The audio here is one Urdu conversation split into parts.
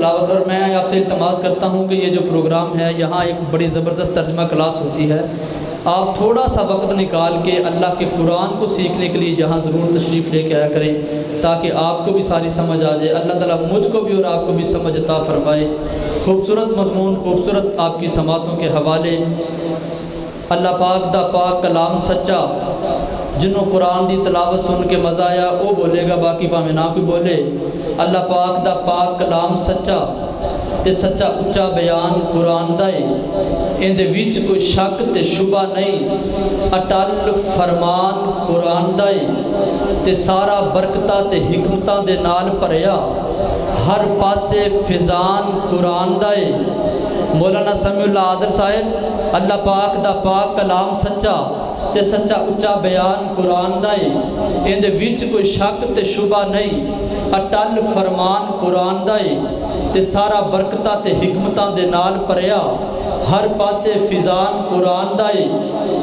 تلاوت، اور میں آپ سے التماس کرتا ہوں کہ یہ جو پروگرام ہے یہاں ایک بڑی زبردست ترجمہ کلاس ہوتی ہے، آپ تھوڑا سا وقت نکال کے اللہ کے قرآن کو سیکھنے کے لیے جہاں ضرور تشریف لے کے آیا کریں تاکہ آپ کو بھی ساری سمجھ آ جائے، اللہ تعالیٰ مجھ کو بھی اور آپ کو بھی سمجھ عطا فرمائے۔ خوبصورت مضمون، خوبصورت آپ کی سماعتوں کے حوالے، اللہ پاک دا پاک کلام سچا، جنہوں قرآن دی تلاوت سن کے مزہ آیا وہ بولے گا، باقی پاویں نہ کوئی بولے۔ اللہ پاک دا پاک کلام سچا تے سچا اچا بیان قرآن دا ہے، اندے وچ کوئی شک تے شبہ نہیں، اٹل فرمان قرآن دا ہے تے سارا برکتاں تے حکمتاں دے نال بھریا، ہر پاسے فضان قرآن دا ہے۔ مولانا سمیع اللہ عادل صاحب، اللہ پاک دا پاک کلام سچا تے سچا اچا بیان قرآن دا ہے، اندے وچ کوئی شک تے شبہ نہیں، اٹل فرمان قرآن دا ہے تے سارا برکتاں تے حکمتاں دے نال بھریا، ہر پاسے فضان قرآن دا ہے،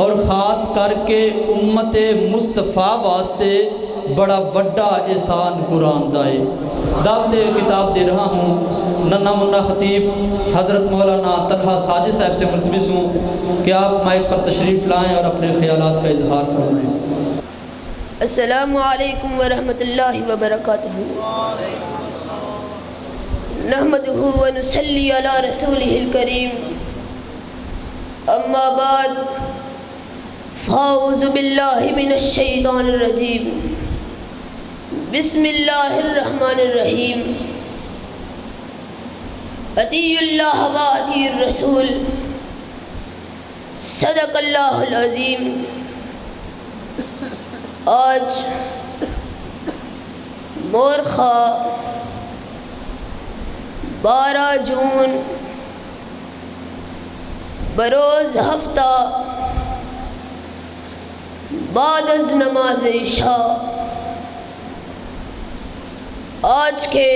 اور خاص کر کے امت مصطفیٰ واسطے بڑا وڈا احسان قرآن دا ہے۔ دعوت کتاب دے رہا ہوں، ننھا منا خطیب حضرت مولانا طلحہ ساجد صاحب سے ملتمس ہوں کہ آپ مائک پر تشریف لائیں اور اپنے خیالات کا اظہار فرمائیں۔ السلام علیکم ورحمۃ اللہ وبرکاتہ۔ نحمدہ ونصلی علی رسولہ الکریم، اما بعد فاعوذ باللہ من الشیطان الرجیم، بسم اللہ الرحمن الرحیم، اطیعوا اللہ واطیعوا الرسول، صدق اللہ العظیم۔ آج مورخہ 12 جون بروز ہفتہ بعد از نماز عشاء، آج کے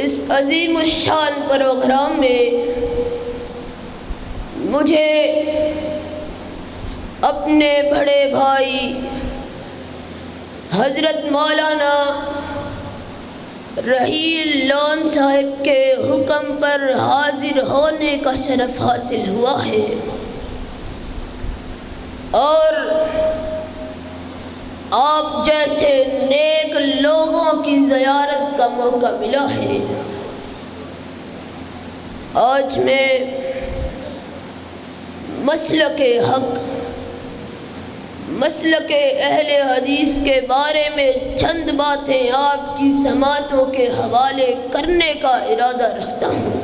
اس عظیم الشان پروگرام میں مجھے اپنے بڑے بھائی حضرت مولانا رحیل لون صاحب کے حکم پر حاضر ہونے کا شرف حاصل ہوا ہے، اور آپ جیسے نیک لوگوں کی زیارت کا موقع ملا ہے۔ آج میں مسلک حق، مسلک اہل حدیث کے بارے میں چند باتیں آپ کی سماعتوں کے حوالے کرنے کا ارادہ رکھتا ہوں۔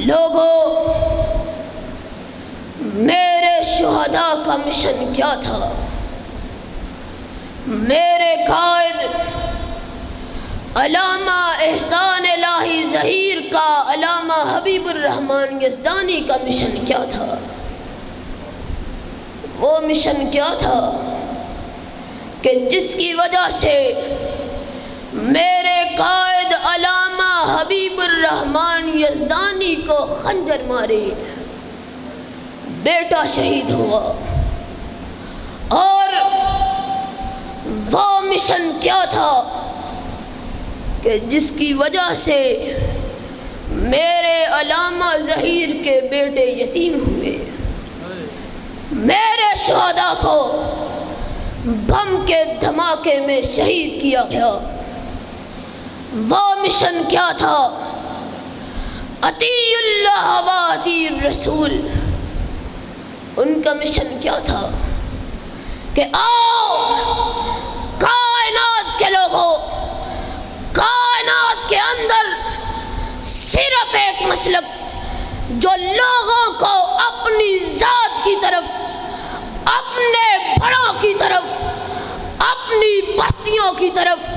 لوگوں، میرے شہداء کا مشن کیا تھا؟ میرے قائد علامہ احسان الہی ظہیر کا علامہ حبیب الرحمن یزدانی کا مشن کیا تھا؟ وہ مشن کیا تھا کہ جس کی وجہ سے میرے قائد علامہ حبیب الرحمن یزدانی کو خنجر مارے، بیٹا شہید ہوا، اور وہ مشن کیا تھا کہ جس کی وجہ سے میرے علامہ ظہیر کے بیٹے یتیم ہوئے، میرے شہداء کو بم کے دھماکے میں شہید کیا گیا۔ وہ مشن کیا تھا؟ اطیعوا اللہ واطیعوا الرسول۔ ان کا مشن کیا تھا کہ آؤ کائنات کے لوگوں، کائنات کے اندر صرف ایک مسلک جو لوگوں کو اپنی ذات کی طرف، اپنے بڑوں کی طرف، اپنی بستیوں کی طرف،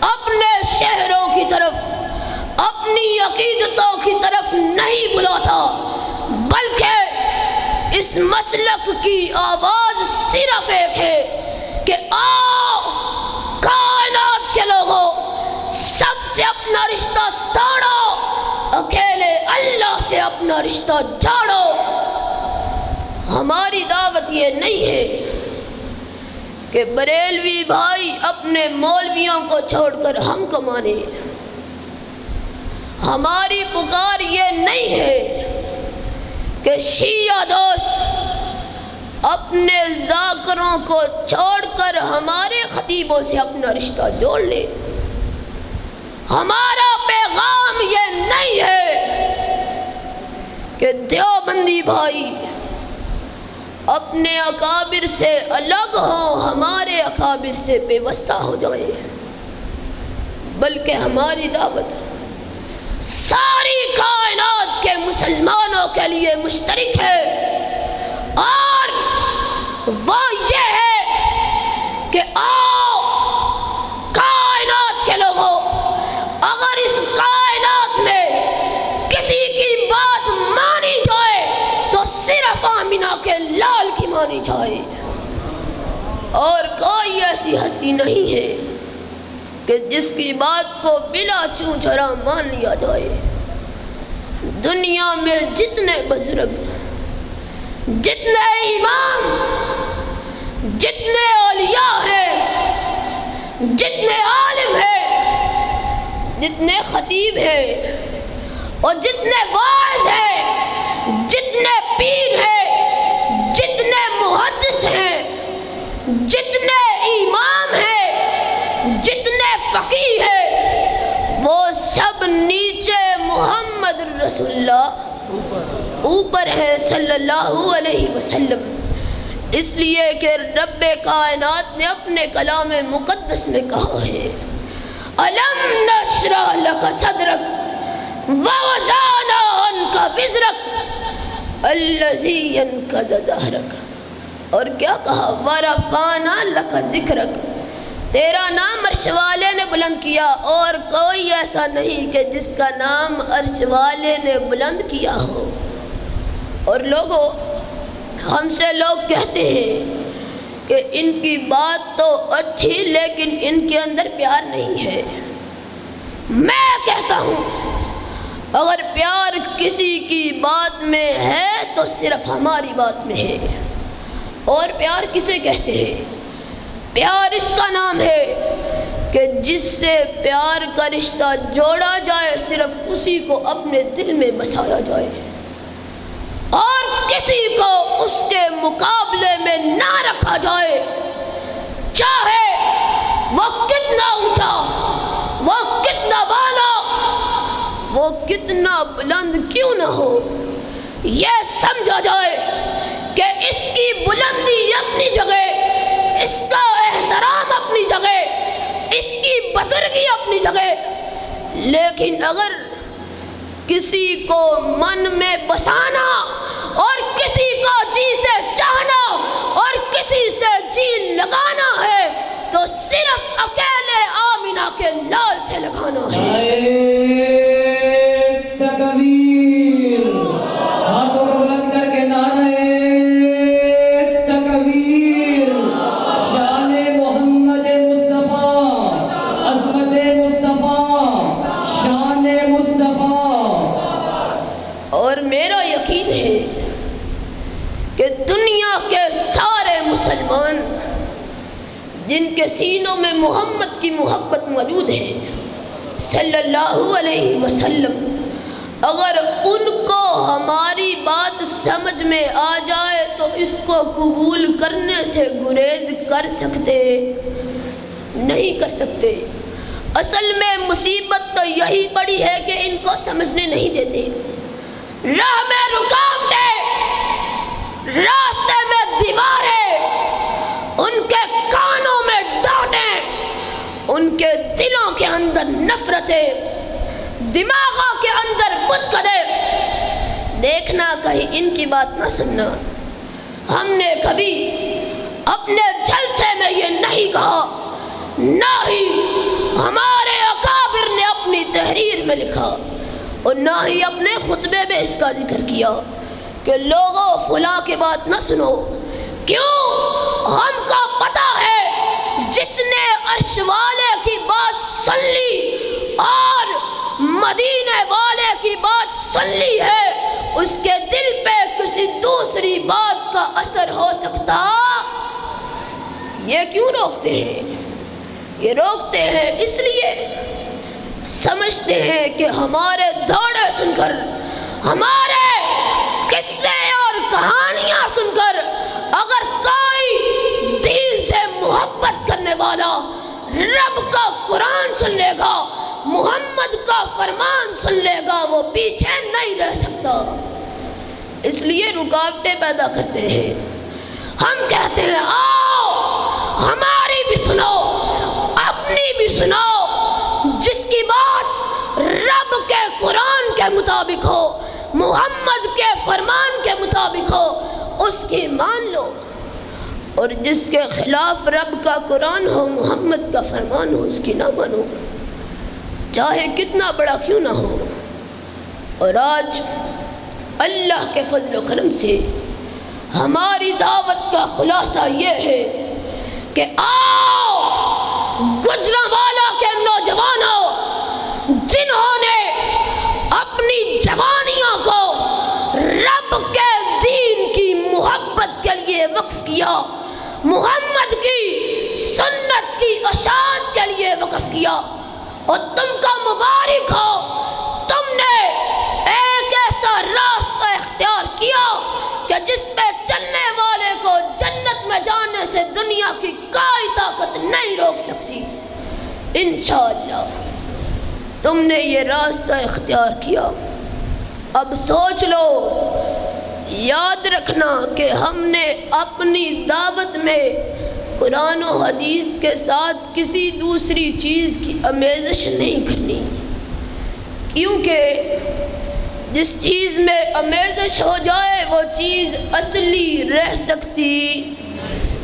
اپنے شہروں کی طرف، اپنی عقیدتوں کی طرف نہیں بلاتا، بلکہ اس مسلک کی آواز صرف ایک ہے کہ آؤ کائنات کے لوگوں، سب سے اپنا رشتہ توڑو، اکیلے اللہ سے اپنا رشتہ جوڑو۔ ہماری دعوت یہ نہیں ہے کہ بریلوی بھائی اپنے مولویوں کو چھوڑ کر ہم کو مانے. ہماری پکار یہ نہیں ہے کہ شیعہ دوست اپنے ذاکروں کو چھوڑ کر ہمارے خطیبوں سے اپنا رشتہ جوڑ لے. ہمارا پیغام یہ نہیں ہے کہ دیوبندی بھائی اپنے اکابر سے الگ ہوں، ہمارے اکابر سے بے واسطہ ہو جائیں، بلکہ ہماری دعوت ساری کائنات کے مسلمانوں کے لیے مشترک ہے، اور وہ یہ ہے کہ آؤ کائنات کے لوگوں، اگر اس کائنات میں کسی کی بات مانی جائے تو صرف آمینہ کے لال کی مانی جائے، اور کوئی ایسی ہستی نہیں ہے کہ جس کی بات کو بلا چوں چرا مان لیا جائے. دنیا میں جتنے بزرگ، جتنے امام، جتنے اولیاء ہیں، جتنے عالم ہیں، جتنے خطیب ہیں، اور جتنے واعظ ہیں، جتنے پیر ہیں، جتنے محدث ہیں، جتنے امام ہیں، جتنے فقیہ ہیں، وہ سب نیچے محمد رسول اللہ اوپر ہیں صلی اللہ علیہ وسلم. اس لیے کہ رب کائنات نے اپنے کلام مقدس میں کہا ہے أَلَمْ نَشْرَحْ لَكَ صَدْرَكَ وَوَضَعْنَا عَنْكَ وِزْرَكَ الَّذِي أَنْقَضَ ظَهْرَكَ، اور کیا کہا وَرَفَعْنَا لَكَ ذِكْرَكَ، تیرا نام عرش والے نے بلند کیا، اور کوئی ایسا نہیں کہ جس کا نام عرش والے نے بلند کیا ہو. اور لوگوں، ہم سے لوگ کہتے ہیں کہ ان کی بات تو اچھی لیکن ان کے اندر پیار نہیں ہے. میں کہتا ہوں اگر پیار کسی کی بات میں ہے تو صرف ہماری بات میں ہے. اور پیار کسے کہتے ہیں؟ پیار اس کا نام ہے کہ جس سے پیار کا رشتہ جوڑا جائے، صرف اسی کو اپنے دل میں بسایا جائے، اور کسی کو اس کے مقابلے میں نہ رکھا جائے، چاہے وہ کتنا اونچا، وہ کتنا بالا، وہ کتنا بلند کیوں نہ ہو. یہ سمجھا جائے کہ اس کی بلندی اپنی جگہ، اس کا احترام اپنی جگہ، اس کی بزرگی اپنی جگہ، لیکن اگر کسی کو من میں بسانا اور کسی کو جی سے چاہنا اور کسی سے جی لگانا ہے تو صرف اکیلے آمینہ کے لال سے لگانا ہے. تکبیر، ہاتھوں کو بلند کر کے نعرہ تکبیر. شان محمد مصطفیٰ، عظمت مصطفیٰ، شان مصطفیٰ. اور میرا یقین ہے کہ دنیا کے سارے مسلمان جن کے سینوں میں محمد کی محبت موجود ہے صلی اللہ علیہ وسلم، اگر ان کو ہماری بات سمجھ میں آ جائے تو اس کو قبول کرنے سے گریز کر سکتے نہیں کر سکتے. اصل میں مصیبت تو یہی پڑی ہے کہ ان کو سمجھنے نہیں دیتے. راہ میں رکاوٹیں، راستے میں دیواریں، ان کے کانوں میں ڈانٹیں، ان کے دلوں کے اندر نفرتیں، دماغوں کے اندر بت کدے، دیکھنا کہیں ان کی بات نہ سننا. ہم نے کبھی اپنے جلسے میں یہ نہیں کہا، نہ ہی ہمارے اکابر نے اپنی تحریر میں لکھا، اور نہ ہی اپنے خطبے میں اس کا ذکر کیا کہ لوگوں فلاں کی بات نہ سنو. کیوں؟ ہم کو پتہ ہے جس نے عرش والے کی بات سن لی اور مدینے والے کی بات سن لی ہے، اس کے دل پہ کسی دوسری بات کا اثر ہو سکتا؟ یہ کیوں روکتے ہیں؟ یہ روکتے ہیں اس لیے سمجھتے ہیں کہ ہمارے دھوڑے سن کر، ہمارے قصے اور کہانیاں سن کر اگر کوئی دین سے محبت کرنے والا رب کا قرآن سن لے گا، محمد کا فرمان سن لے گا، وہ پیچھے نہیں رہ سکتا۔ اس لیے رکاوٹیں پیدا کرتے ہیں۔ ہم کہتے ہیں آؤ ہماری بھی سنو، اپنی بھی سنو، جس کی بات رب کے قرآن کے مطابق ہو، محمد کے فرمان کے مطابق ہو، اس کی مان لو، اور جس کے خلاف رب کا قرآن ہو، محمد کا فرمان ہو، اس کی نہ مانو، چاہے کتنا بڑا کیوں نہ ہو۔ اور آج اللہ کے فضل و کرم سے ہماری دعوت کا خلاصہ یہ ہے کہ آؤ گجرانوالہ کے نوجوانوں، جنہوں نے اپنی جوانیوں کو رب کے دین کی محبت کے لیے وقف کیا، محمد کی سنت کی اشاعت کے لیے وقف کیا، اور تم کا مبارک ہو، تم نے ایک ایسا راستہ اختیار کیا کہ جس پہ چلنے والے کو جنت میں جانے سے دنیا کی کوئی طاقت نہیں روک سکتی۔ انشاءاللہ تم نے یہ راستہ اختیار کیا۔ اب سوچ لو، یاد رکھنا کہ ہم نے اپنی دعوت میں قرآن و حدیث کے ساتھ کسی دوسری چیز کی آمیزش نہیں کرنی، کیونکہ جس چیز میں آمیزش ہو جائے وہ چیز اصلی رہ سکتی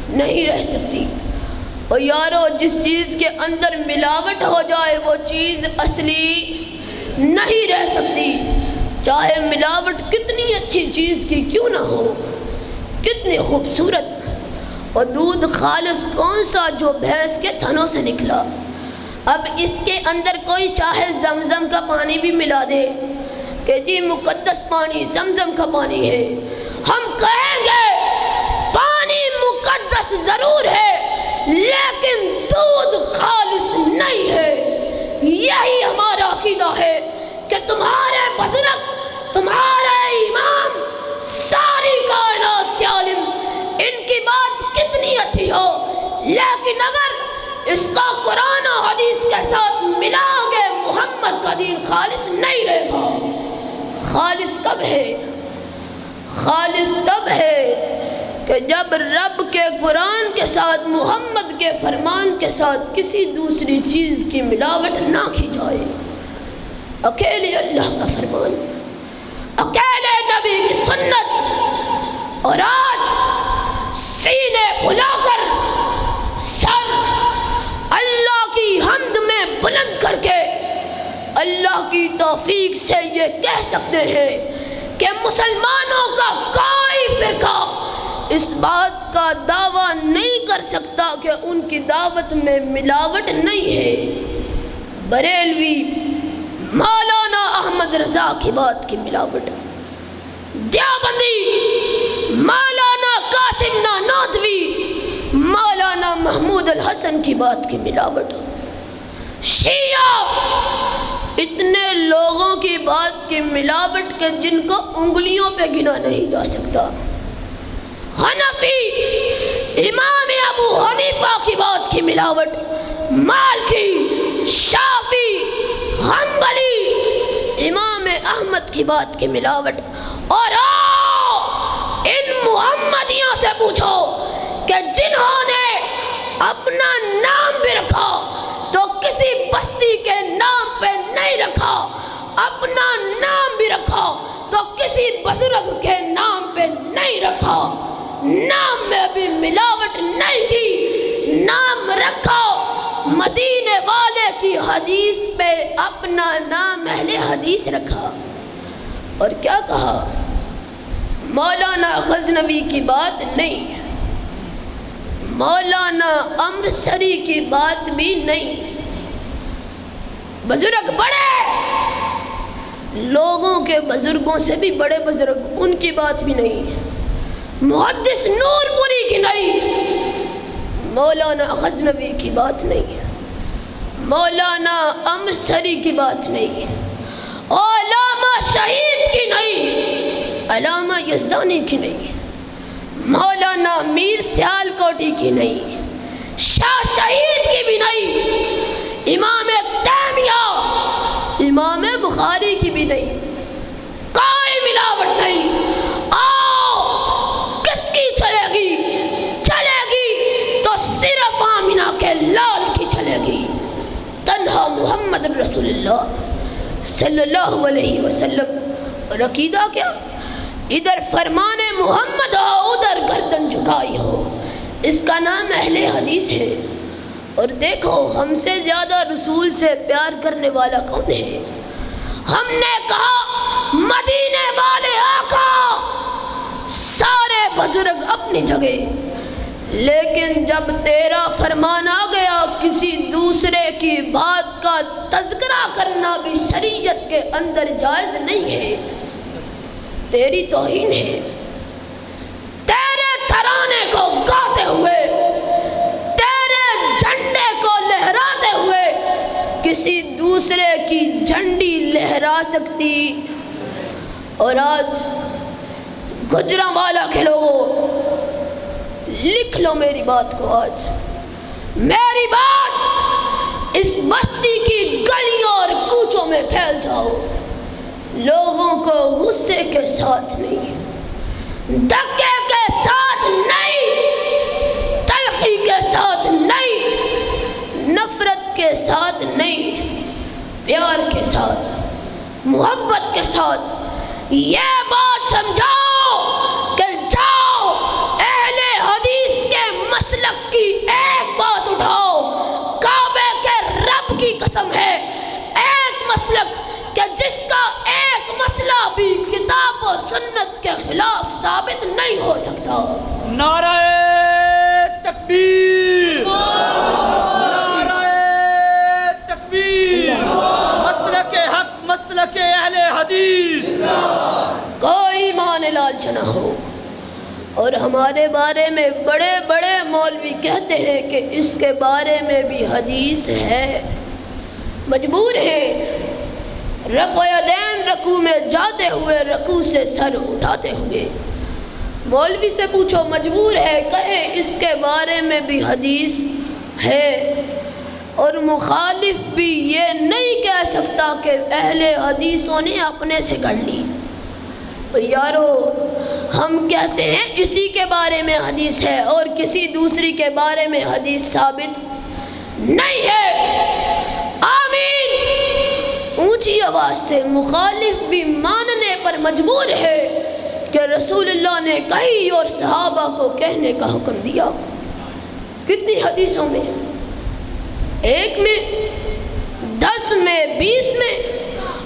نہیں رہ سکتی، اور یارو جس چیز کے اندر ملاوٹ ہو جائے وہ چیز اصلی نہیں رہ سکتی، چاہے ملاوٹ کتنی اچھی چیز کی کیوں نہ ہو، کتنی خوبصورت۔ اور دودھ خالص کون سا جو بھینس کے تھنوں سے نکلا، اب اس کے اندر کوئی چاہے زمزم کا پانی بھی ملا دے کہ جی مقدس پانی زمزم کا پانی ہے، ہم کہیں گے پانی مقدس ضرور ہے لیکن دودھ خالص نہیں ہے۔ یہی ہمارا عقیدہ ہے کہ تمہارے بزرگ، تمہارے امام، ساری کائنات کے عالم، ان کی بات کتنی اچھی ہو لیکن اگر اس کا قرآن و حدیث کے ساتھ ملا گے محمد کا دین خالص نہیں رہے گا۔ خالص کب ہے؟ خالص تب ہے کہ جب رب کے قرآن کے ساتھ، محمد کے فرمان کے ساتھ کسی دوسری چیز کی ملاوٹ نہ کی جائے۔ اکیلے اللہ کا فرمان، اکیلے نبی کی سنت، اور آج سینے پھلا کر سر اللہ کی حمد میں بلند کر کے اللہ کی توفیق سے یہ کہہ سکتے ہیں کہ مسلمانوں کا کوئی فرقہ اس بات کا دعویٰ نہیں کر سکتا کہ ان کی دعوت میں ملاوٹ نہیں ہے۔ بریلوی مولانا احمد رضا کی بات کی ملاوٹ، دیوبندی مولانا قاسم نانوتوی، مولانا محمود الحسن کی بات کی ملاوٹ، شیعہ اتنے لوگوں کی بات کی ملاوٹ کہ جن کو انگلیوں پہ گنا نہیں جا سکتا، حنفی امام ابو حنیفہ کی بات کی ملاوٹ، مالکی، شافعی، حنبلی، امام احمد کی بات کی ملاوٹ۔ اور آؤ ان محمدیوں سے پوچھو کہ جنہوں نے اپنا نام بھی رکھا تو کسی بستی کے نام پہ نہیں رکھا، اپنا نام بھی رکھا تو کسی بزرگ کے نام پہ نہیں رکھا، نام میں بھی ملاوٹ نہیں کی، نام رکھا مدینے والے کی حدیث پہ، اپنا نام اہل حدیث رکھا۔ اور کیا کہا؟ مولانا غزنوی کی بات نہیں، مولانا امرسری کی بات بھی نہیں، بزرگ بڑے، لوگوں کے بزرگوں سے بھی بڑے بزرگ، ان کی بات بھی نہیں، محدث نور پوری کی نہیں، مولانا غزنوی کی بات نہیں، مولانا امرسری کی بات نہیں، علامہ شہید کی نہیں، علامہ یزدانی کی نہیں، مولانا میر سیالکوٹی کی نہیں، شاہ شہید کی بھی نہیں، امام تیمیہ امام بخاری کی بھی نہیں، کوئی ملاوٹ نہیں۔ آؤ کس کی چلے گی؟ چلے گی تو صرف آمینہ کے لال کی چلے گی، تنہا محمد رسول اللہ صلی اللہ علیہ وسلم۔ اور عقیدہ کیا؟ ادھر فرمان محمد ہو ادھر گردن جھکائی ہو، اس کا نام اہل حدیث ہے۔ اور دیکھو ہم سے زیادہ رسول سے پیار کرنے والا کون ہے؟ ہم نے کہا مدینے والے آقا، سارے بزرگ اپنی جگہ، لیکن جب تیرا فرمان آ گیا کسی دوسرے کی بات کا تذکرہ کرنا بھی شریعت کے اندر جائز نہیں ہے، تیری توہین ہے۔ تیرے ترانے کو گاتے ہوئے، تیرے جھنڈے کو لہراتے ہوئے کسی دوسرے کی جھنڈی لہرا سکتی؟ اور آج گجرانوالہ کے لوگوں لکھ لو میری بات کو، آج میری بات اس بستی کی گلیوں اور کوچوں میں پھیل جاؤ، لوگوں کو غصے کے ساتھ نہیں، دھکے کے ساتھ نہیں، تلخی کے ساتھ نہیں، نفرت کے ساتھ نہیں، پیار کے ساتھ، محبت کے ساتھ یہ بات سمجھاؤ کہ جاؤ اہل حدیث کے مسلک کی ایک بات اٹھاؤ، کعبے کے رب کی قسم ہے، ایک مسلک کہ جس کا ایک مسئلہ بھی کتاب و سنت کے خلاف ثابت نہیں ہو سکتا۔ نعرہ تکبیر، نعرہ تکبیر، مسلک حق، مسلک اہل حدیث۔ کوئی مان لالچ نہ ہو۔ اور ہمارے بارے میں بڑے بڑے مولوی کہتے ہیں کہ اس کے بارے میں بھی حدیث ہے، مجبور ہیں رفع یدین رکوع میں جاتے ہوئے، رکوع سے سر اٹھاتے ہوئے۔ مولوی سے پوچھو مجبور ہے، کہے اس کے بارے میں بھی حدیث ہے۔ اور مخالف بھی یہ نہیں کہہ سکتا کہ اہل حدیثوں نے اپنے سے کر لی۔ یارو ہم کہتے ہیں اسی کے بارے میں حدیث ہے اور کسی دوسری کے بارے میں حدیث ثابت نہیں ہے۔ آمین اونچی آواز سے مخالف بھی ماننے پر مجبور ہے کہ رسول اللہ نے کہی اور صحابہ کو کہنے کا حکم دیا۔ کتنی حدیثوں میں؟ ایک میں، 10 میں، 20 میں۔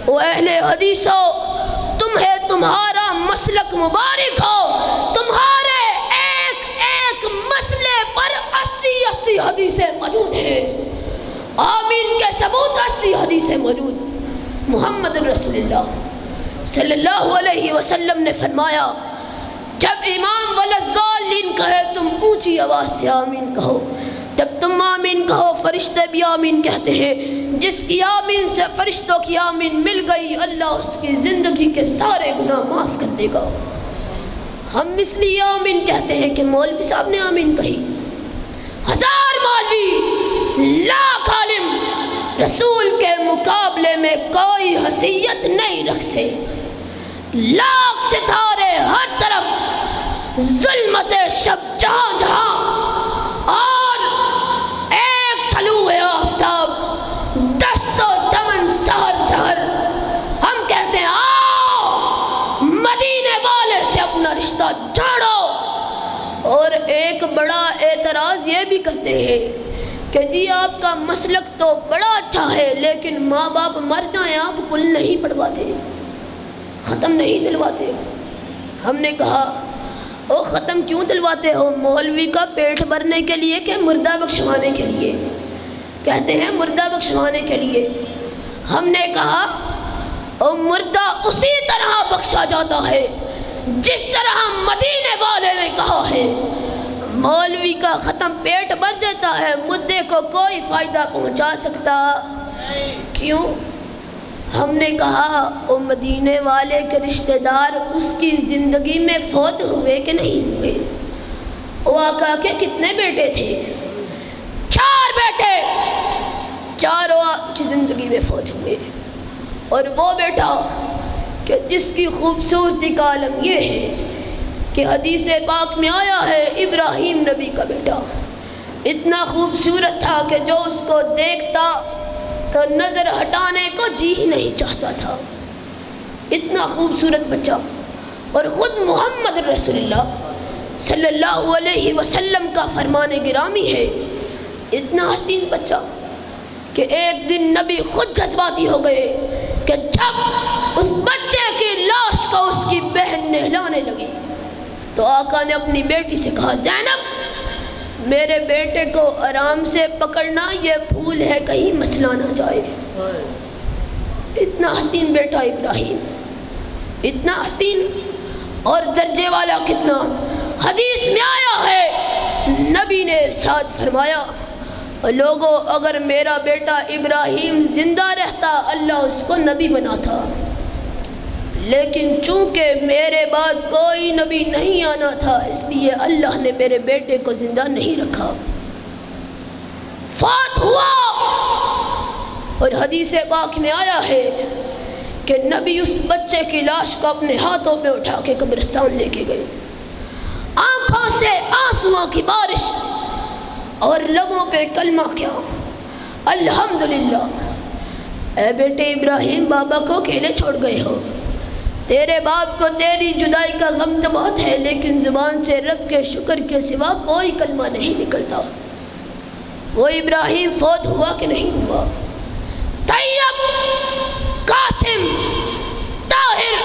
وہ اہل حدیثوں تمہیں تمہارا مسلک مبارک ہو، تمہارے ایک ایک مسئلے پر 80 حدیثیں موجود ہیں۔ آمین کے ثبوت 80 حدیثیں موجود۔ محمد رسول اللہ صلی اللہ علیہ وسلم نے فرمایا جب امام وللضالین کہے تم اونچی آواز سے آمین کہو، جب تم آمین کہو فرشتے بھی آمین کہتے ہیں۔ جس کی آمین سے فرشتوں کی آمین مل گئی اللہ اس کی زندگی کے سارے گناہ معاف کر دے گا۔ ہم اس لیے آمین کہتے ہیں کہ مولوی صاحب نے آمین کہی۔ 1000 مولوی، لاکھ عالم رسول کے مقابلے میں کوئی حیثیت نہیں رکھ سے۔ لاکھ ستارے ہر طرف، ظلمت شب جہاں جہاں، اور ایک طلوع آفتاب، دست و دمن سحر سحر۔ ہم کہتے ہیں آؤ مدینے والے سے اپنا رشتہ جوڑو۔ اور ایک بڑا اعتراض یہ بھی کرتے ہیں کہ جی آپ کا مسلک تو بڑا اچھا ہے لیکن ماں باپ مر جائیں آپ کل نہیں پڑھواتے، ختم نہیں دلواتے۔ ہم نے کہا او ختم کیوں دلواتے ہو؟ مولوی کا پیٹ بھرنے کے لیے کہ مردہ بخشوانے کے لیے؟ کہتے ہیں مردہ بخشوانے کے لیے۔ ہم نے کہا او مردہ اسی طرح بخشا جاتا ہے جس طرح مدینے والے نے کہا ہے۔ مولوی کا ختم پیٹ بھر دیتا ہے، مدعے کو کوئی فائدہ پہنچا سکتا کیوں؟ ہم نے کہا وہ مدینے والے کے رشتہ دار اس کی زندگی میں فوت ہوئے کہ نہیں ہوئے؟ وہ آقا کے کتنے بیٹے تھے؟ 4 بیٹے، چاروں آپ کی زندگی میں فوت ہوئے، اور وہ بیٹا کہ جس کی خوبصورتی کا عالم یہ ہے کہ حدیث پاک میں آیا ہے ابراہیم نبی کا بیٹا اتنا خوبصورت تھا کہ جو اس کو دیکھتا تو نظر ہٹانے کو جی ہی نہیں چاہتا تھا، اتنا خوبصورت بچہ۔ اور خود محمد رسول اللہ صلی اللہ علیہ وسلم کا فرمان گرامی ہے، اتنا حسین بچہ کہ ایک دن نبی خود جذباتی ہو گئے کہ جب اس بچے کی لاش کو اس کی بہن نہلانے لگی تو آقا نے اپنی بیٹی سے کہا، زینب میرے بیٹے کو آرام سے پکڑنا، یہ پھول ہے کہیں مسئلہ نہ جائے۔ اتنا حسین بیٹا ابراہیم، اتنا حسین اور درجے والا کتنا۔ حدیث میں آیا ہے نبی نے ارشاد فرمایا، لوگوں اگر میرا بیٹا ابراہیم زندہ رہتا اللہ اس کو نبی بناتا، لیکن چونکہ میرے بعد کوئی نبی نہیں آنا تھا اس لیے اللہ نے میرے بیٹے کو زندہ نہیں رکھا، فوت ہوا۔ اور حدیث پاک میں آیا ہے کہ نبی اس بچے کی لاش کو اپنے ہاتھوں میں اٹھا کے قبرستان لے کے گئے، آنکھوں سے آنسوؤں کی بارش اور لبوں پہ کلمہ کیا، الحمدللہ۔ اے بیٹے ابراہیم، بابا کو اکیلے چھوڑ گئے ہو، تیرے باپ کو تیری جدائی کا غم تو بہت ہے، لیکن زبان سے رب کے شکر کے سوا کوئی کلمہ نہیں نکلتا۔ وہ ابراہیم فوت ہوا کہ نہیں ہوا؟ طیب، قاسم، طاہر،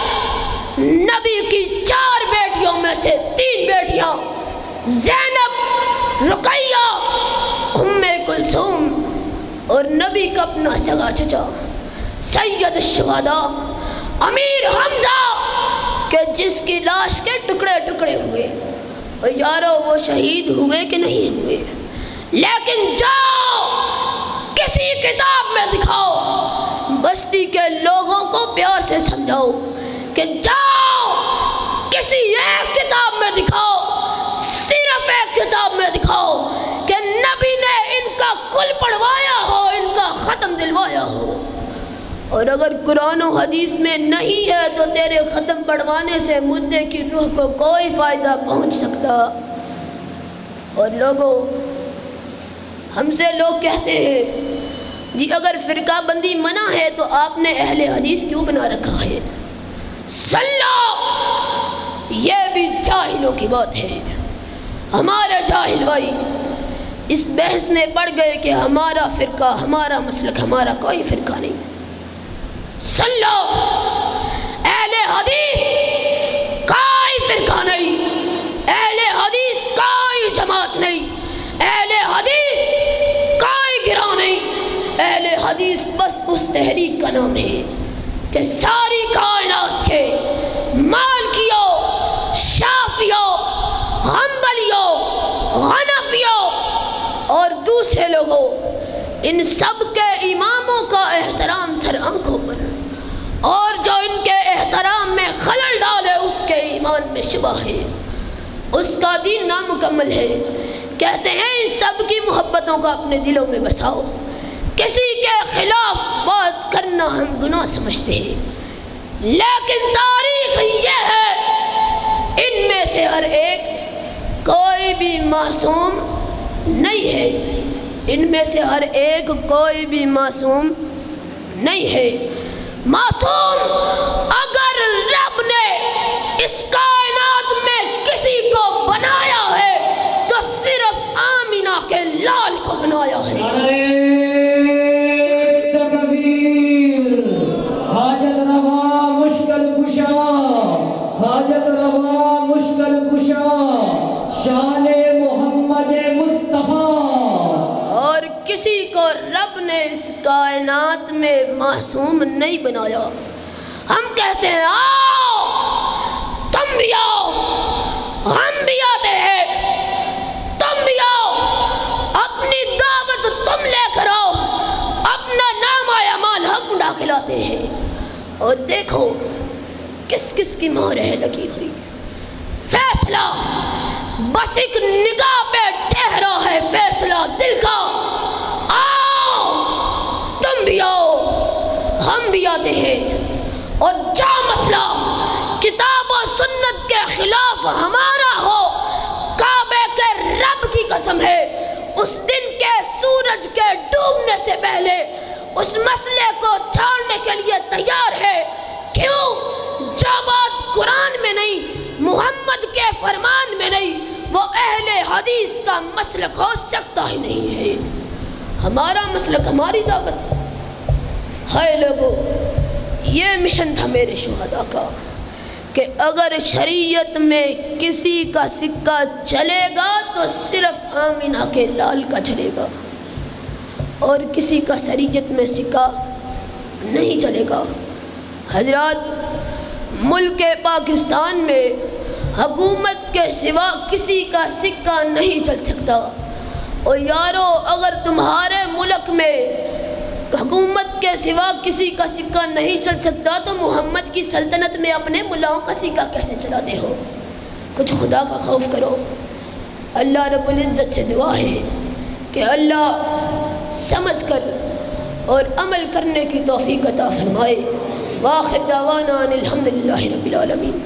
نبی کی 4 بیٹیوں میں سے 3 بیٹیاں زینب، رقیہ، ام کلثوم، اور نبی کا اپنا سگا چچا سید الشہداء امیر حمزہ کہ جس کی لاش کے ٹکڑے ٹکڑے ہوئے۔ اور یارو وہ شہید ہوئے کہ نہیں ہوئے؟ لیکن جاؤ کسی کتاب میں دکھاؤ، بستی کے لوگوں کو پیار سے سمجھاؤ کہ جاؤ کسی ایک کتاب میں دکھاؤ، صرف ایک کتاب میں دکھاؤ کہ نبی نے ان کا کل پڑھوایا ہو، ان کا ختم دلوایا ہو۔ اور اگر قرآن و حدیث میں نہیں ہے تو تیرے ختم پڑھوانے سے مدعے کی روح کو کوئی فائدہ پہنچ سکتا۔ اور لوگوں، ہم سے لوگ کہتے ہیں جی اگر فرقہ بندی منع ہے تو آپ نے اہل حدیث کیوں بنا رکھا ہے؟ سلام، یہ بھی جاہلوں کی بات ہے۔ ہمارے جاہل بھائی اس بحث میں پڑ گئے کہ ہمارا فرقہ، ہمارا مسلک، ہمارا کوئی فرقہ نہیں۔ سلو، اہل حدیث کوئی فرقہ نہیں، اہل حدیث کوئی جماعت نہیں، اہل حدیث کوئی گروہ نہیں، اہل حدیث بس اس تحریک کا نام ہے کہ ساری کائنات کے مالکیوں، شافعیوں، حنبلیوں، حنفیوں اور دوسرے لوگوں، ان سب کے اماموں کا احترام سر آنکھوں پر، اور جو ان کے احترام میں خلل ڈالے اس کے ایمان میں شبہ ہے، اس کا دین نامکمل ہے۔ کہتے ہیں ان سب کی محبتوں کو اپنے دلوں میں بساؤ، کسی کے خلاف بات کرنا ہم گناہ سمجھتے ہیں، لیکن تاریخ یہ ہے ان میں سے ہر ایک کوئی بھی معصوم نہیں ہے، ان میں سے ہر ایک کوئی بھی معصوم نہیں ہے۔ معصوم اگر رب نے اس کائنات میں کسی کو بنایا ہے تو صرف آمینہ کے لال کو بنایا ہے۔ تکبیر، حاجت روا مشکل کشا، حاجت روا مشکل کشا، شان محمد مصطفیٰ۔ اور کسی کو رب نے اس کائنات میں معصوم نہیں بنایا۔ ہم کہتے ہیں آؤ تم بھی آؤ، ہم بھی آتے ہیں، کھلاتے ہیں، اور دیکھو کس کس کی مہریں لگی ہوئی۔ فیصلہ بس ایک نگاہ پہ ٹھہرا ہے، فیصلہ دل کا۔ آؤ تم بھی آؤ، ہم بھی آتے ہیں، اور جو مسئلہ کتاب و سنت کے خلاف ہمارا ہو، کعبے کے رب کی قسم ہے اس دن کے سورج کے ڈوبنے سے پہلے اس مسئلے کو چھوڑنے کے لیے تیار ہے۔ کیوں؟ جو بات قرآن میں نہیں، محمد کے فرمان میں نہیں، وہ اہل حدیث کا مسلک ہو سکتا ہی نہیں ہے۔ ہمارا مسلک، ہماری دعوت ہے۔ ہائے لوگو، یہ مشن تھا میرے شہداء کا کہ اگر شریعت میں کسی کا سکہ چلے گا تو صرف آمینہ کے لال کا چلے گا، اور کسی کا شریعت میں سکہ نہیں چلے گا۔ حضرات، ملک پاکستان میں حکومت کے سوا کسی کا سکہ نہیں چل سکتا۔ اور یارو، اگر تمہارے ملک میں حکومت کے سوا کسی کا سکہ نہیں چل سکتا تو محمد کی سلطنت میں اپنے ملاؤں کا سکہ کیسے چلاتے ہو؟ کچھ خدا کا خوف کرو۔ اللہ رب العزت سے دعا ہے کہ اللہ سمجھ کر اور عمل کرنے کی توفیق عطا فرمائے۔ وآخر دعوانا ان الحمدللہ رب العالمین۔